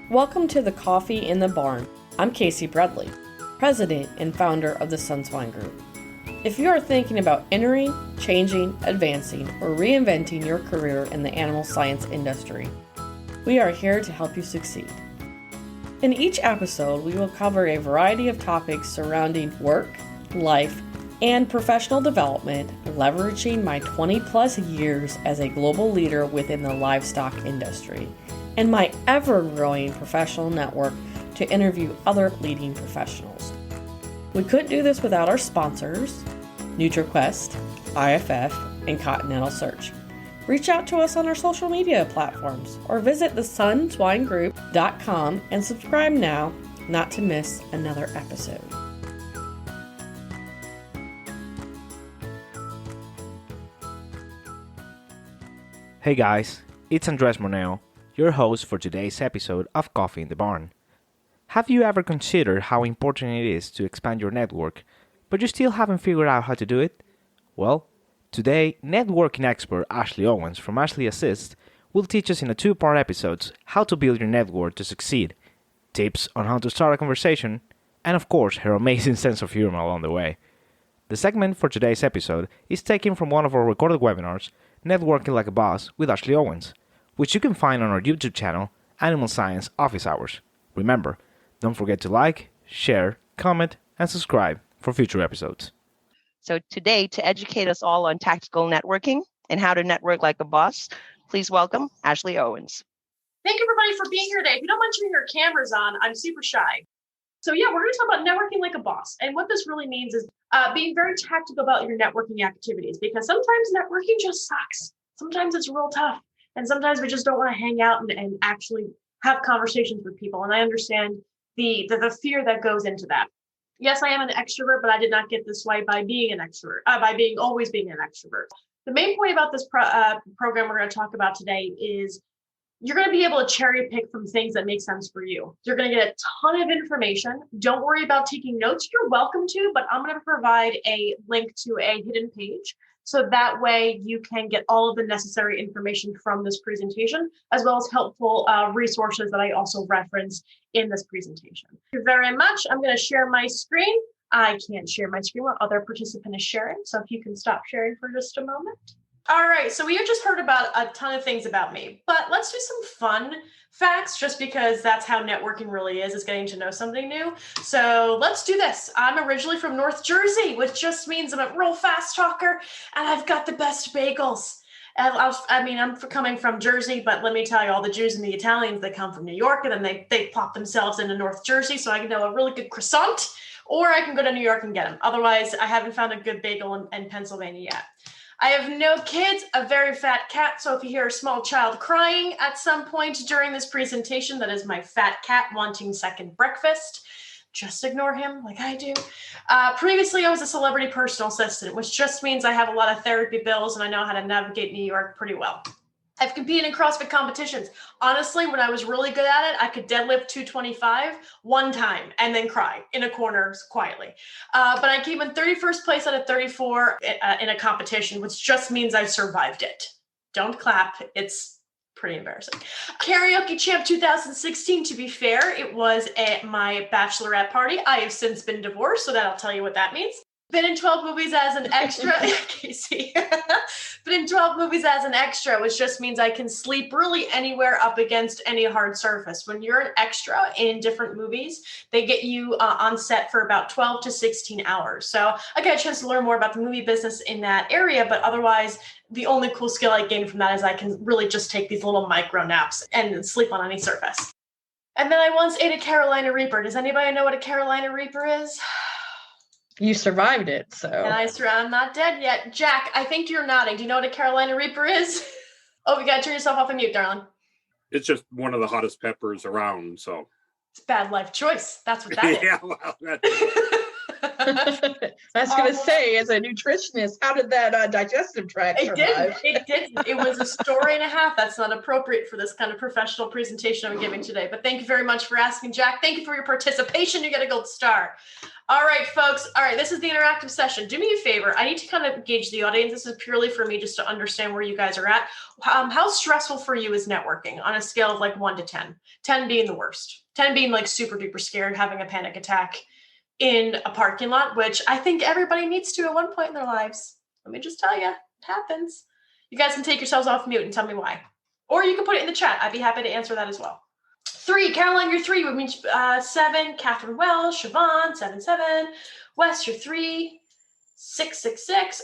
Welcome to the Coffee in the Barn. I'm Casey Bradley, President and founder of the Swine Group. If you are thinking about entering, changing, advancing, or reinventing your career in the animal science industry, we are here to help you succeed. In each episode, we will cover a variety of topics surrounding work, life, and professional development, leveraging my 20-plus years as a global leader within the livestock industry and my ever-growing professional network to interview other leading professionals. We couldn't do this without our sponsors, NutriQuest, IFF, and Continental Search. Reach out to us on our social media platforms or visit theswineGroup.com and subscribe now not to miss another episode. Hey guys, it's Andres Moneo, your host for today's episode of Coffee in the Barn. Have you ever considered how important it is to expand your network, but you still haven't figured out how to do it? Well, today, networking expert Ashley Owens from Ashley Assist will teach us in a two-part episode how to build your network to succeed, tips on how to start a conversation, and of course her amazing sense of humor along the way. The segment for today's episode is taken from one of our recorded webinars, Networking Like a Boss with Ashley Owens, which you can find on our YouTube channel, Animal Science Office Hours. Remember, don't forget to like, share, comment, and subscribe for future episodes. So today, to educate us all on tactical networking and how to network like a boss, please welcome Ashley Owens. Thank you, everybody, for being here today. If you don't mind turning your cameras on, I'm super shy. So we're going to talk about networking like a boss. And what this really means is being very tactical about your networking activities, because sometimes networking just sucks. Sometimes it's real tough. And sometimes we just don't want to hang out and actually have conversations with people. And I understand the fear that goes into that. Yes, I am an extrovert, but I did not get this way by being an extrovert, always being an extrovert. The main point about this program we're going to talk about today is you're going to be able to cherry pick from things that make sense for you. You're going to get a ton of information. Don't worry about taking notes. You're welcome to, but I'm going to provide a link to a hidden page. So that way you can get all of the necessary information from this presentation, as well as helpful resources that I also reference in this presentation. Thank you very much. I'm going to share my screen. I can't share my screen while other participant is sharing. So if you can stop sharing for just a moment. All right, so we have just heard about a ton of things about me, but let's do some fun facts just because that's how networking really is getting to know something new. So let's do this. I'm originally from North Jersey, which just means I'm a real fast talker and I've got the best bagels. And I'm coming from Jersey, but let me tell you, all the Jews and the Italians, they come from New York and then they plop themselves into North Jersey. So I can know a really good croissant, or I can go to New York and get them. Otherwise, I haven't found a good bagel in Pennsylvania yet. I have no kids, a very fat cat, so if you hear a small child crying at some point during this presentation, that is my fat cat wanting second breakfast. Just ignore him like I do. Previously, I was a celebrity personal assistant, which just means I have a lot of therapy bills and I know how to navigate New York pretty well. I've competed in CrossFit competitions. Honestly, when I was really good at it, I could deadlift 225 one time and then cry in a corner quietly. But I came in 31st place out of 34 in a competition, which just means I survived it. Don't clap. It's pretty embarrassing. Karaoke Champ 2016, to be fair, it was at my bachelorette party. I have since been divorced, so that'll tell you what that means. Been in 12 movies as an extra, Casey. Been in 12 movies as an extra, which just means I can sleep really anywhere up against any hard surface. When you're an extra in different movies, they get you on set for about 12 to 16 hours. So I got a chance to learn more about the movie business in that area, but otherwise, the only cool skill I gained from that is I can really just take these little micro naps and sleep on any surface. And then I once ate a Carolina Reaper. Does anybody know what a Carolina Reaper is? You survived it, so. And I'm not dead yet. Jack, I think you're nodding. Do you know what a Carolina Reaper is? Oh, you got to turn yourself off and mute, darling. It's just one of the hottest peppers around, so. It's bad life choice. That's what that is. Yeah, well, I was going to say, as a nutritionist, how did that digestive tract survive? It didn't. It was a story and a half. That's not appropriate for this kind of professional presentation I'm giving today. But thank you very much for asking, Jack. Thank you for your participation. You get a gold star. All right, folks. All right, this is the interactive session. Do me a favor. I need to kind of gauge the audience. This is purely for me just to understand where you guys are at. How stressful for you is networking on a scale of like 1 to 10? 10 being the worst. 10 being like super duper scared, having a panic attack in a parking lot, which I think everybody needs to at one point in their lives. Let me just tell you, it happens. You guys can take yourselves off mute and tell me why. Or you can put it in the chat. I'd be happy to answer that as well. 3, Caroline, you're 3, which means 7, Catherine Wells, Siobhan, 7, Wes, you're 3, 6.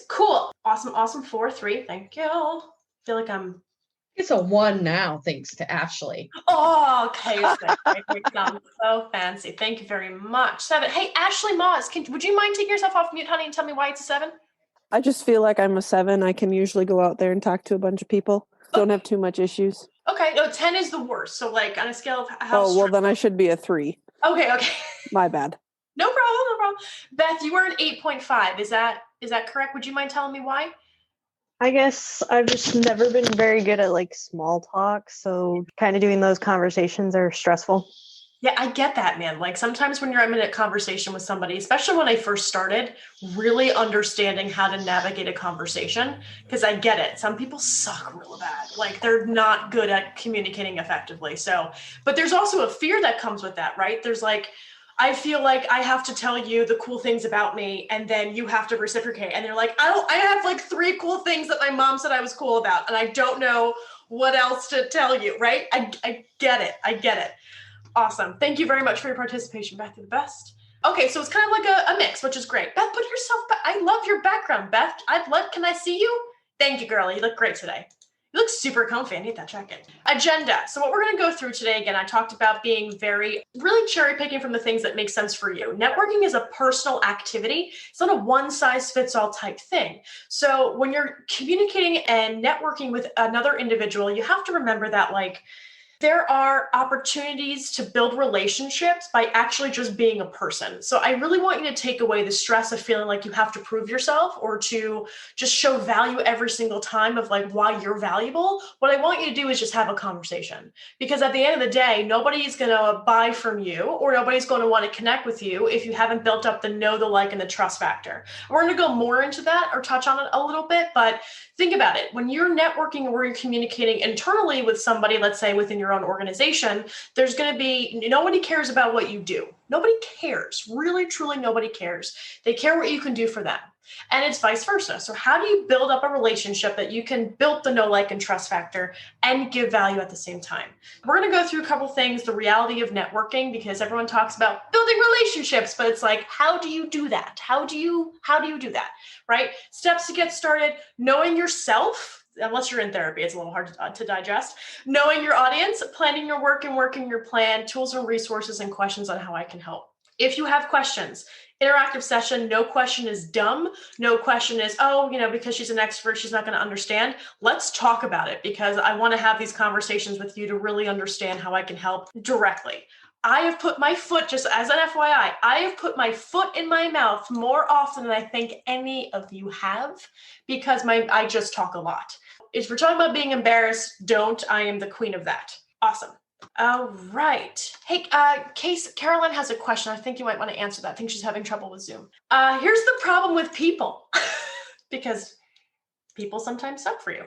Cool. Awesome. 4, 3. Thank you. I feel like It's a 1 now, thanks to Ashley. Oh, okay. So fancy. Thank you very much. 7. Hey, Ashley Moss, would you mind taking yourself off mute, honey, and tell me why it's a 7? I just feel like I'm a 7. I can usually go out there and talk to a bunch of people. Don't have too much issues. Okay. No, 10 is the worst. So like on a scale of how well, then I should be a 3. Okay. My bad. No problem. Beth, you were an 8.5. Is that correct? Would you mind telling me why? I guess I've just never been very good at like small talk, so kind of doing those conversations are stressful. Yeah, I get that, man. Like sometimes when I'm in a conversation with somebody, especially when I first started, really understanding how to navigate a conversation, because I get it. Some people suck real bad. Like they're not good at communicating effectively. So, but there's also a fear that comes with that, right? There's like, I feel like I have to tell you the cool things about me and then you have to reciprocate. And they're like, I have like 3 cool things that my mom said I was cool about. And I don't know what else to tell you, right? I get it. Awesome. Thank you very much for your participation, Beth. You're the best. Okay, so it's kind of like a mix, which is great. Beth, put yourself back. I love your background, Beth. Can I see you? Thank you, girlie. You look great today. You look super comfy. I need that jacket. Agenda. So what we're going to go through today, again, I talked about being really cherry picking from the things that make sense for you. Networking is a personal activity. It's not a one size fits all type thing. So when you're communicating and networking with another individual, you have to remember that like, there are opportunities to build relationships by actually just being a person. So I really want you to take away the stress of feeling like you have to prove yourself or to just show value every single time of like why you're valuable. What I want you to do is just have a conversation, because at the end of the day, nobody's going to buy from you or nobody's going to want to connect with you if you haven't built up the know, the like, and the trust factor. We're going to go more into that or touch on it a little bit, but think about it. When you're networking or you're communicating internally with somebody, let's say within your own organization, there's going to be, nobody cares about what you do. Nobody cares. Really, truly, nobody cares. They care what you can do for them. And it's vice versa. So how do you build up a relationship that you can build the know, like, and trust factor and give value at the same time? We're going to go through a couple things, the reality of networking, because everyone talks about building relationships, but it's like, how do you do that? How do you do that? Right? Steps to get started, knowing yourself. Unless you're in therapy, it's a little hard to digest. Knowing your audience, planning your work and working your plan, tools and resources, and questions on how I can help. If you have questions, interactive session, no question is dumb. No question is, because she's an expert, she's not going to understand. Let's talk about it, because I want to have these conversations with you to really understand how I can help directly. I have put my foot, just as an FYI, I have put my foot in my mouth more often than I think any of you have, because I just talk a lot. If we're talking about being embarrassed, don't. I am the queen of that. Awesome. All right. Hey, Caroline has a question. I think you might want to answer that. I think she's having trouble with Zoom. Here's the problem with people, because people sometimes suck for you.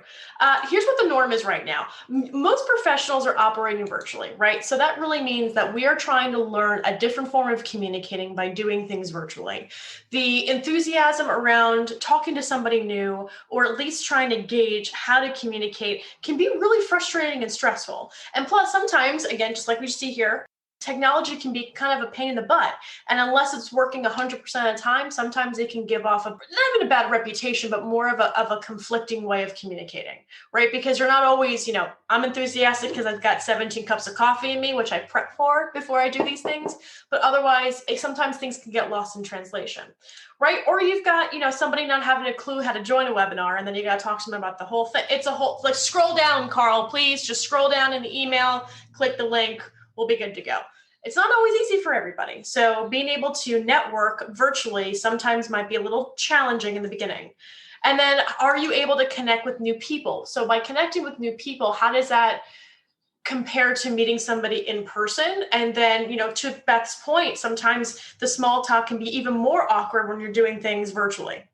Here's what the norm is right now. Most professionals are operating virtually, right? So that really means that we are trying to learn a different form of communicating by doing things virtually. The enthusiasm around talking to somebody new, or at least trying to gauge how to communicate, can be really frustrating and stressful. And plus, sometimes, again, just like we see here, technology can be kind of a pain in the butt. And unless it's working 100% of the time, sometimes it can give off not even a bad reputation, but more of a conflicting way of communicating, right? Because you're not always, I'm enthusiastic because I've got 17 cups of coffee in me, which I prep for before I do these things. But otherwise, sometimes things can get lost in translation, right? Or you've got, somebody not having a clue how to join a webinar, and then you got to talk to them about the whole thing. It's a whole, like, scroll down, Carl, please. Just scroll down in the email, click the link. We'll be good to go. It's not always easy for everybody. So being able to network virtually sometimes might be a little challenging in the beginning. And then, are you able to connect with new people? So by connecting with new people, how does that compared to meeting somebody in person. And then, to Beth's point, sometimes the small talk can be even more awkward when you're doing things virtually.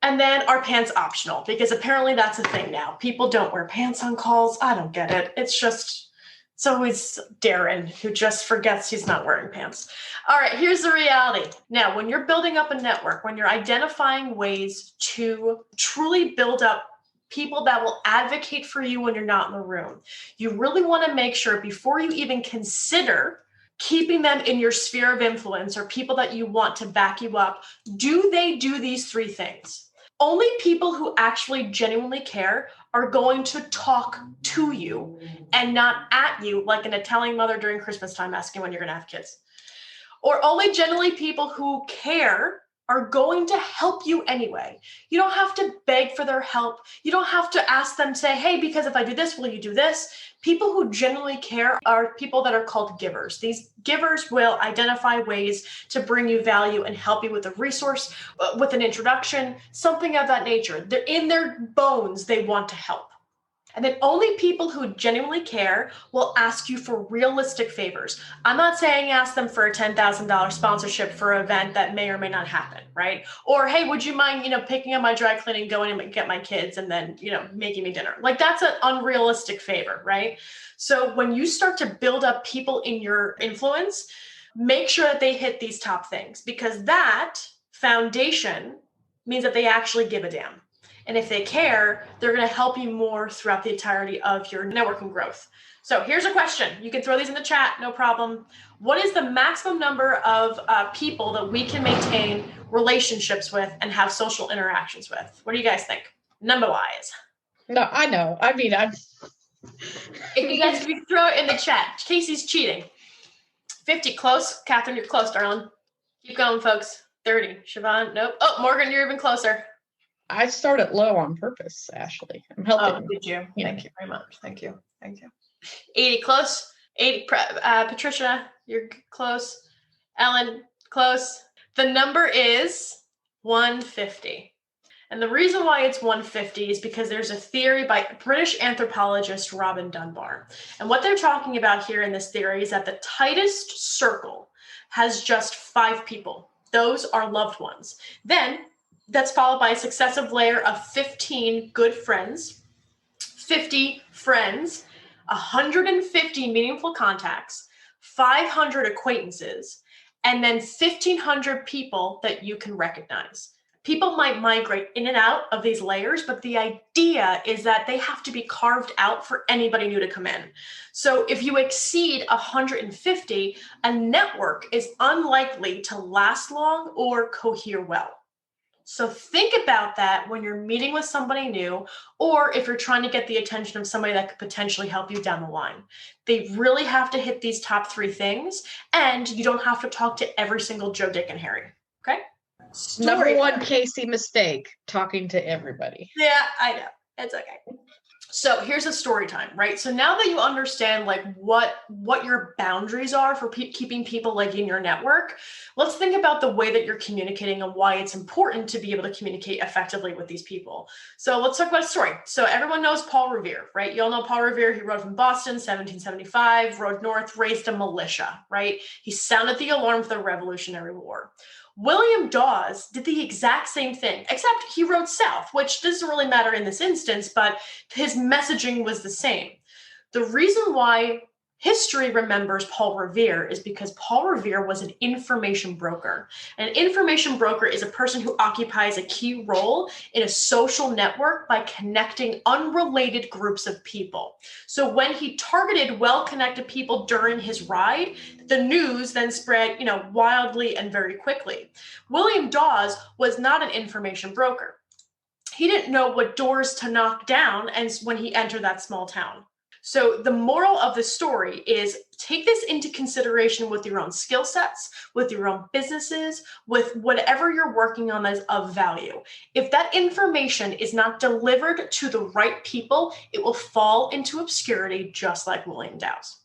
And then are pants optional? Because apparently that's a thing now. People don't wear pants on calls. I don't get it. It's always Darren who just forgets he's not wearing pants. All right, here's the reality. Now, when you're building up a network, when you're identifying ways to truly build up people that will advocate for you when you're not in the room, you really want to make sure before you even consider keeping them in your sphere of influence or people that you want to back you up, do they do these 3 things? Only people who actually genuinely care are going to talk to you and not at you like an Italian mother during Christmas time asking when you're going to have kids. Or only generally people who care are going to help you anyway. You don't have to beg for their help. You don't have to ask them, say, hey, because if I do this, will you do this? People who genuinely care are people that are called givers. These givers will identify ways to bring you value and help you with a resource, with an introduction, something of that nature. They're in their bones, they want to help. And then only people who genuinely care will ask you for realistic favors. I'm not saying ask them for a $10,000 sponsorship for an event that may or may not happen, right? Or, hey, would you mind, picking up my dry cleaning, going and get my kids and then, making me dinner? Like that's an unrealistic favor, right? So when you start to build up people in your influence, make sure that they hit these top things, because that foundation means that they actually give a damn. And if they care, they're going to help you more throughout the entirety of your networking growth. So here's a question. You can throw these in the chat, no problem. What is the maximum number of people that we can maintain relationships with and have social interactions with? What do you guys think? Number-wise. No, I know. I mean, If you guys can throw it in the chat. Casey's cheating. 50, close. Catherine, you're close, darling. Keep going, folks. 30. Siobhan, nope. Oh, Morgan, you're even closer. I started low on purpose, Ashley. I'm helping. Oh, did you? Yeah. Thank you very much. Thank you. 80, close. 80, Patricia, you're close. Ellen, close. The number is 150. And the reason why it's 150 is because there's a theory by British anthropologist Robin Dunbar. And what they're talking about here in this theory is that the tightest circle has just 5 people. Those are loved ones. Then that's followed by a successive layer of 15 good friends, 50 friends, 150 meaningful contacts, 500 acquaintances, and then 1,500 people that you can recognize. People might migrate in and out of these layers, but the idea is that they have to be carved out for anybody new to come in. So if you exceed 150, a network is unlikely to last long or cohere well. So think about that when you're meeting with somebody new, or if you're trying to get the attention of somebody that could potentially help you down the line. They really have to hit these top 3 things, and you don't have to talk to every single Joe, Dick, and Harry. Okay? Number 1 Casey mistake, talking to everybody. Yeah, I know. It's okay. So here's a story time, right? So now that you understand like what your boundaries are for keeping people like in your network, let's think about the way that you're communicating and why it's important to be able to communicate effectively with these people. So let's talk about a story. So everyone knows Paul Revere, right? You all know Paul Revere. He rode from Boston, 1775, rode north, raised a militia, right? He sounded the alarm for the Revolutionary War. William Dawes did the exact same thing, except he rode south, which doesn't really matter in this instance, but his messaging was the same. The reason why history remembers Paul Revere is because Paul Revere was an information broker. An information broker is a person who occupies a key role in a social network by connecting unrelated groups of people. So when he targeted well-connected people during his ride, the news then spread, wildly and very quickly. William Dawes was not an information broker. He didn't know what doors to knock down and when he entered that small town. So the moral of the story is take this into consideration with your own skill sets, with your own businesses, with whatever you're working on as of value. If that information is not delivered to the right people, it will fall into obscurity just like William Dawes.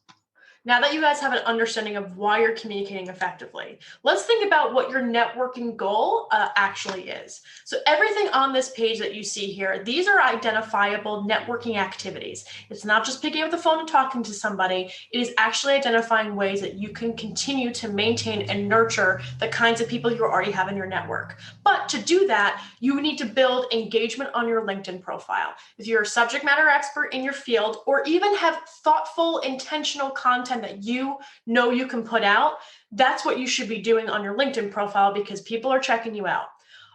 Now that you guys have an understanding of why you're communicating effectively, let's think about what your networking goal actually is. So everything on this page that you see here, these are identifiable networking activities. It's not just picking up the phone and talking to somebody. It is actually identifying ways that you can continue to maintain and nurture the kinds of people you already have in your network. But to do that, you need to build engagement on your LinkedIn profile. If you're a subject matter expert in your field, or even have thoughtful, intentional content that you know you can put out, that's what you should be doing on your LinkedIn profile because people are checking you out.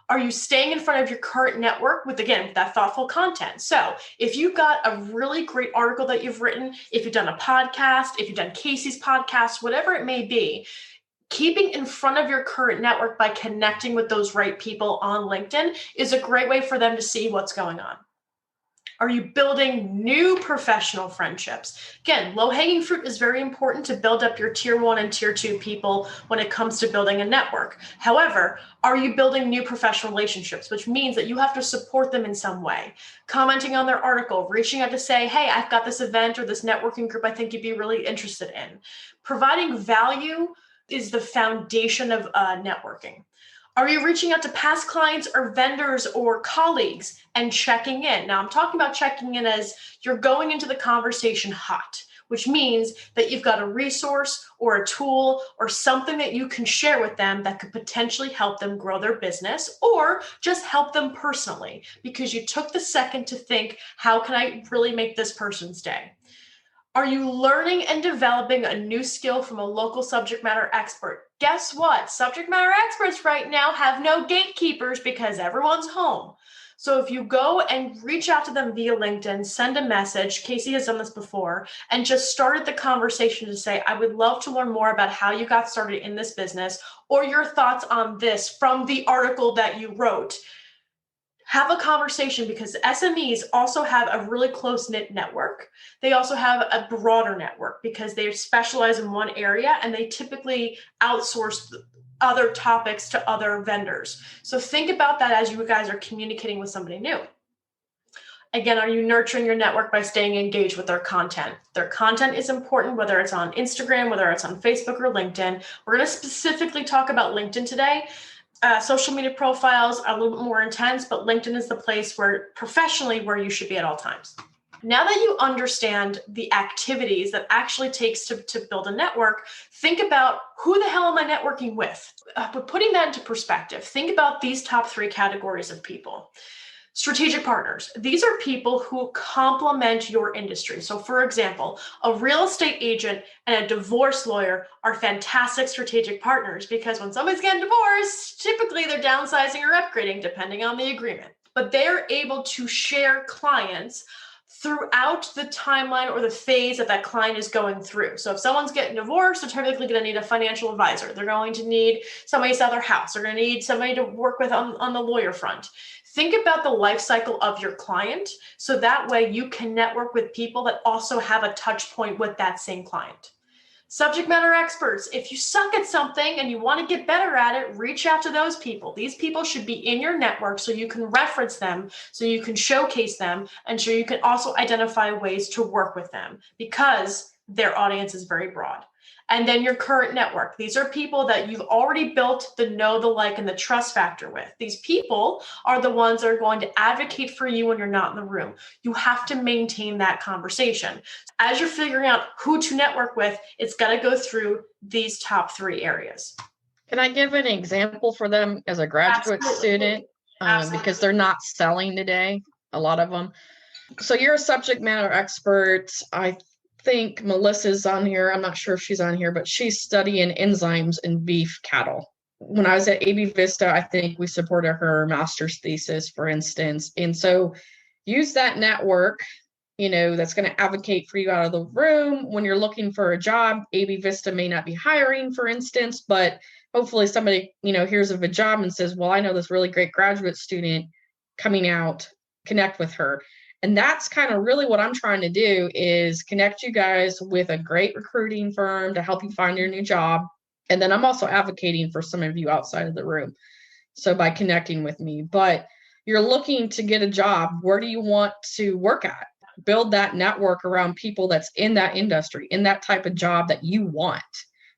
Are you staying in front of your current network with, again, that thoughtful content? So if you've got a really great article that you've written, if you've done a podcast, if you've done Casey's podcast, whatever it may be, keeping in front of your current network by connecting with those right people on LinkedIn is a great way for them to see what's going on. Are you building new professional friendships? Again, low-hanging fruit is very important to build up your tier 1 and tier 2 people when it comes to building a network. However, are you building new professional relationships, which means that you have to support them in some way? Commenting on their article, reaching out to say, hey, I've got this event or this networking group I think you'd be really interested in. Providing value is the foundation of networking. Are you reaching out to past clients or vendors or colleagues and checking in? Now, I'm talking about checking in as you're going into the conversation hot, which means that you've got a resource or a tool or something that you can share with them that could potentially help them grow their business or just help them personally because you took the second to think, how can I really make this person's day? Are you learning and developing a new skill from a local subject matter expert? Guess what? Subject matter experts right now have no gatekeepers because everyone's home. So if you go and reach out to them via LinkedIn, send a message, Casey has done this before, and just started the conversation to say, I would love to learn more about how you got started in this business or your thoughts on this from the article that you wrote. Have a conversation because SMEs also have a really close-knit network. They also have a broader network because they specialize in one area and they typically outsource other topics to other vendors. So think about that as you guys are communicating with somebody new. Again, are you nurturing your network by staying engaged with their content? Their content is important, whether it's on Instagram, whether it's on Facebook or LinkedIn. We're going to specifically talk about LinkedIn today. Social media profiles are a little bit more intense, but LinkedIn is the place where professionally where you should be at all times. Now that you understand the activities that actually takes to build a network, think about who the hell am I networking with? But putting that into perspective, think about these top 3 categories of people. Strategic partners. These are people who complement your industry. So for example, a real estate agent and a divorce lawyer are fantastic strategic partners because when somebody's getting divorced, typically they're downsizing or upgrading depending on the agreement. But they're able to share clients throughout the timeline or the phase that client is going through. So if someone's getting divorced, they're typically going to need a financial advisor. They're going to need somebody to sell their house. They're going to need somebody to work with on the lawyer front. Think about the life cycle of your client so that way you can network with people that also have a touch point with that same client. Subject matter experts. If you suck at something and you want to get better at it, reach out to those people. These people should be in your network so you can reference them, so you can showcase them, and so you can also identify ways to work with them because their audience is very broad. And then your current network. These are people that you've already built the know, the like, and the trust factor with. These people are the ones that are going to advocate for you when you're not in the room. You have to maintain that conversation. As you're figuring out who to network with, it's got to go through these top 3 areas. Can I give an example for them as a graduate student? Because they're not selling today, a lot of them. So you're a subject matter expert. I think Melissa's on here. I'm not sure if she's on here, but she's studying enzymes in beef cattle. When I was at AB Vista, I think we supported her master's thesis, for instance. And so use that network, that's going to advocate for you out of the room. When you're looking for a job, AB Vista may not be hiring, for instance, but hopefully somebody, hears of a job and says, well, I know this really great graduate student coming out, connect with her. And that's kind of really what I'm trying to do is connect you guys with a great recruiting firm to help you find your new job. And then I'm also advocating for some of you outside of the room. So by connecting with me, but you're looking to get a job, where do you want to work at? build that network around people that's in that industry, in that type of job that you want.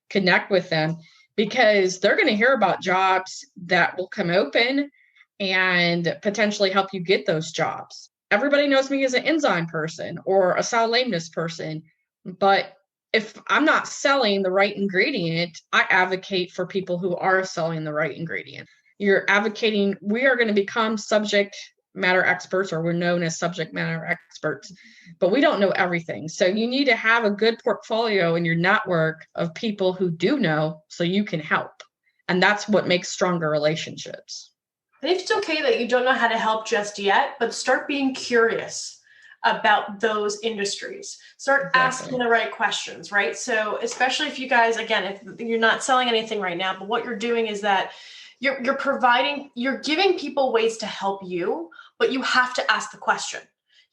Connect with them, because they're going to hear about jobs that will come open and potentially help you get those jobs. Everybody knows me as an enzyme person or a sow lameness person, but if I'm not selling the right ingredient, I advocate for people who are selling the right ingredient. You're advocating, we are going to become subject matter experts, or we're known as subject matter experts, but we don't know everything. So you need to have a good portfolio in your network of people who do know, so you can help. And that's what makes stronger relationships. And if it's okay that you don't know how to help just yet, but start being curious about those industries. Start asking the right questions, right? So especially if you guys, again, if you're not selling anything right now, but what you're doing is that you're giving people ways to help you, but you have to ask the question.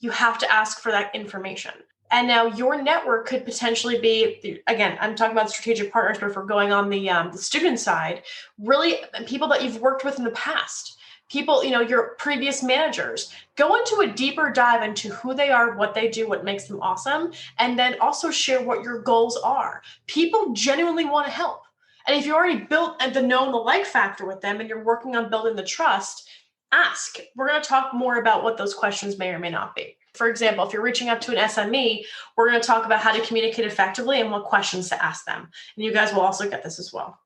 You have to ask for that information. And now your network could potentially be, again, I'm talking about strategic partners, but if we're going on the student side, really people that you've worked with in the past. People, your previous managers, go into a deeper dive into who they are, what they do, what makes them awesome, and then also share what your goals are. People genuinely want to help. And if you already built the know and the like factor with them and you're working on building the trust, ask. We're going to talk more about what those questions may or may not be. For example, if you're reaching out to an SME, we're going to talk about how to communicate effectively and what questions to ask them. And you guys will also get this as well.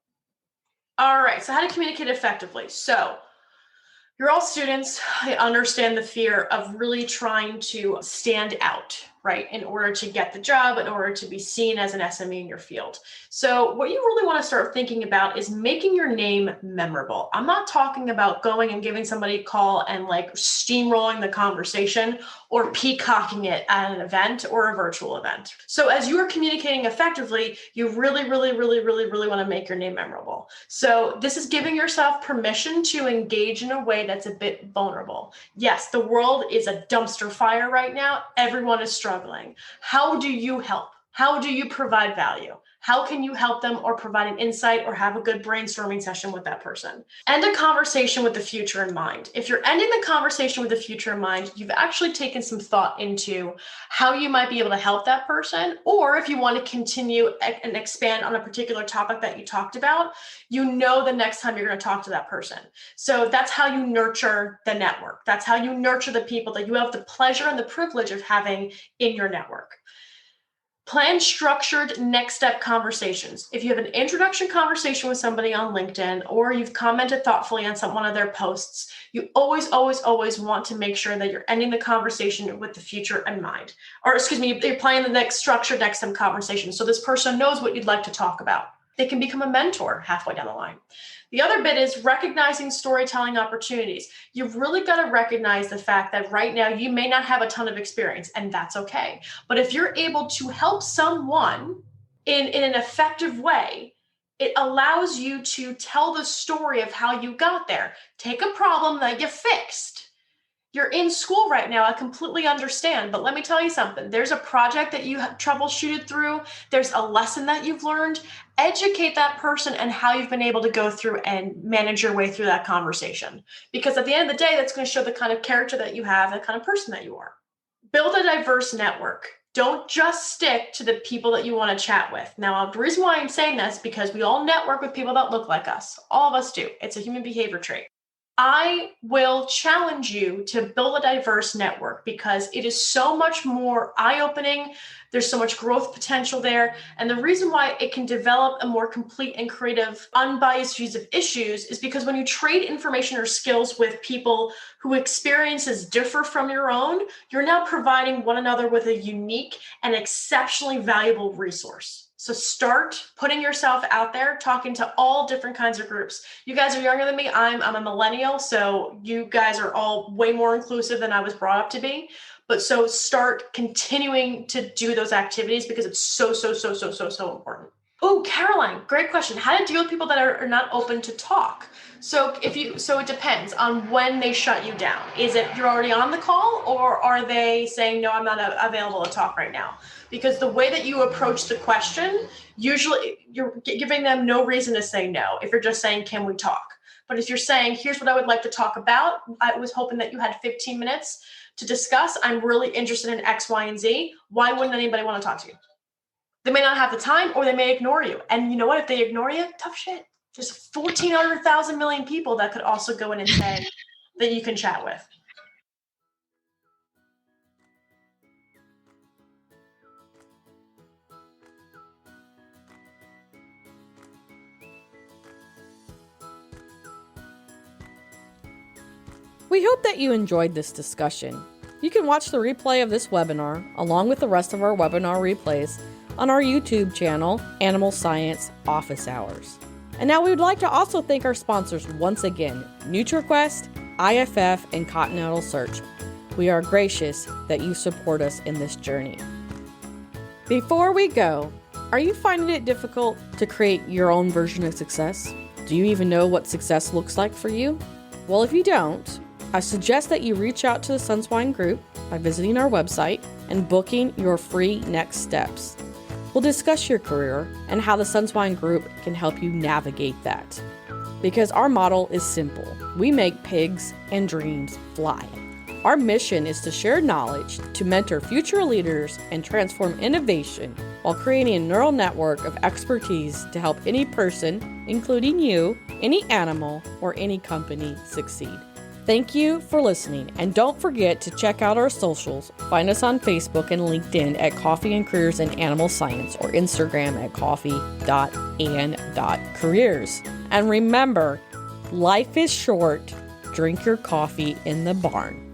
All right, so how to communicate effectively. So you're all students. I understand the fear of really trying to stand out, right? In order to get the job, in order to be seen as an SME in your field. So what you really want to start thinking about is making your name memorable. I'm not talking about going and giving somebody a call and like steamrolling the conversation or peacocking it at an event or a virtual event. So as you are communicating effectively, you really want to make your name memorable. So this is giving yourself permission to engage in a way that's a bit vulnerable. Yes, the world is a dumpster fire right now. Everyone is struggling. How do you help? How do you provide value? How can you help them or provide an insight or have a good brainstorming session with that person? End a conversation with the future in mind. If you're ending the conversation with the future in mind, you've actually taken some thought into how you might be able to help that person, or if you want to continue and expand on a particular topic that you talked about, you know the next time you're going to talk to that person. So that's how you nurture the network. That's how you nurture the people that you have the pleasure and the privilege of having in your network. Plan structured next step conversations. If you have an introduction conversation with somebody on LinkedIn, or you've commented thoughtfully on one of their posts, you always want to make sure that you're ending the conversation with the future in mind. Or you're planning the next structured next step conversation. So this person knows what you'd like to talk about. They can become a mentor halfway down the line. The other bit is recognizing storytelling opportunities. You've really got to recognize the fact that right now you may not have a ton of experience, and that's okay. But if you're able to help someone in an effective way, it allows you to tell the story of how you got there. Take a problem that you fixed. You're in school right now. I completely understand. But let me tell you something. There's a project that you have troubleshooted through. There's a lesson that you've learned. Educate that person and how you've been able to go through and manage your way through that conversation. Because at the end of the day, that's going to show the kind of character that you have, the kind of person that you are. Build a diverse network. Don't just stick to the people that you want to chat with. Now, the reason why I'm saying that is because we all network with people that look like us. All of us do. It's a human behavior trait. I will challenge you to build a diverse network because it is so much more eye-opening. There's so much growth potential there. And the reason why it can develop a more complete and creative, unbiased views of issues is because when you trade information or skills with people who experiences differ from your own, you're now providing one another with a unique and exceptionally valuable resource. So start putting yourself out there, talking to all different kinds of groups. You guys are younger than me. I'm a millennial, so you guys are all way more inclusive than I was brought up to be. But so start continuing to do those activities because it's so important. Oh, Caroline, great question. How to deal with people that are not open to talk. So it depends on when they shut you down. Is it you're already on the call, or are they saying, no, I'm not available to talk right now? Because the way that you approach the question, usually you're giving them no reason to say no. If you're just saying, can we talk? But if you're saying, here's what I would like to talk about, I was hoping that you had 15 minutes. to discuss, I'm really interested in X, Y, and Z. Why wouldn't anybody want to talk to you? They may not have the time, or they may ignore you. And you know what? If they ignore you, tough shit. There's 1,400,000 million people that could also go in and say that you can chat with. We hope that you enjoyed this discussion. You can watch the replay of this webinar, along with the rest of our webinar replays, on our YouTube channel, Animal Science Office Hours. And now we would like to also thank our sponsors once again, NutriQuest, IFF, and Continental Search. We are gracious that you support us in this journey. Before we go, are you finding it difficult to create your own version of success? Do you even know what success looks like for you? Well, if you don't, I suggest that you reach out to the SunSwine Group by visiting our website and booking your free next steps. We'll discuss your career and how the SunSwine Group can help you navigate that. Because our model is simple. We make pigs and dreams fly. Our mission is to share knowledge to mentor future leaders and transform innovation while creating a neural network of expertise to help any person, including you, any animal, or any company succeed. Thank you for listening, and don't forget to check out our socials. Find us on Facebook and LinkedIn at Coffee and Careers in Animal Science, or Instagram at coffee.and.careers. And remember, life is short. Drink your coffee in the barn.